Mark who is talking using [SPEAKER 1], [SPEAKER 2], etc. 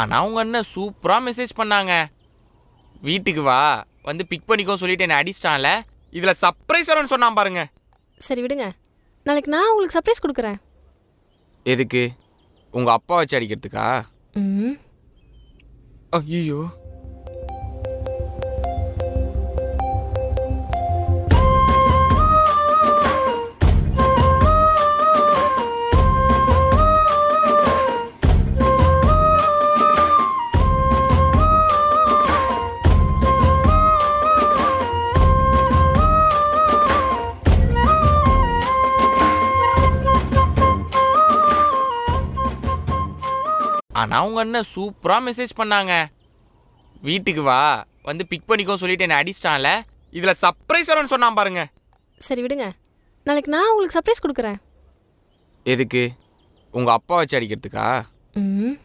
[SPEAKER 1] ஆனால் உங்கள் அண்ணன் சூப்பராக மெசேஜ் பண்ணாங்க. வீட்டுக்கு வா, வந்து பிக் பண்ணிக்கோ சொல்லிட்டு என்னை அடிச்சிட்டான்ல. இதில் சர்ப்ரைஸ் வரேன்னு சொன்னான் பாருங்க.
[SPEAKER 2] சரி விடுங்க, நாளைக்கு நான் உங்களுக்கு சர்ப்ரைஸ் கொடுக்குறேன்.
[SPEAKER 1] எதுக்கு? உங்கள் அப்பா வச்சு அடிக்கிறதுக்கா?
[SPEAKER 2] ம்.
[SPEAKER 1] ஐயோ, ஆனால் உங்கள் அண்ணன் சூப்பராக மெசேஜ் பண்ணாங்க. வீட்டுக்கு வா, வந்து பிக் பண்ணிக்கோ சொல்லிட்டு என்னை அடிச்சிட்டான்ல. இதில் சர்ப்ரைஸ் வரேன்னு சொன்னான் பாருங்க.
[SPEAKER 2] சரி விடுங்க, நாளைக்கு நான் உங்களுக்கு சர்ப்ரைஸ் கொடுக்குறேன்.
[SPEAKER 1] எதுக்கு? உங்கள் அப்பா வச்சு அடிக்கிறதுக்கா?
[SPEAKER 2] ம்.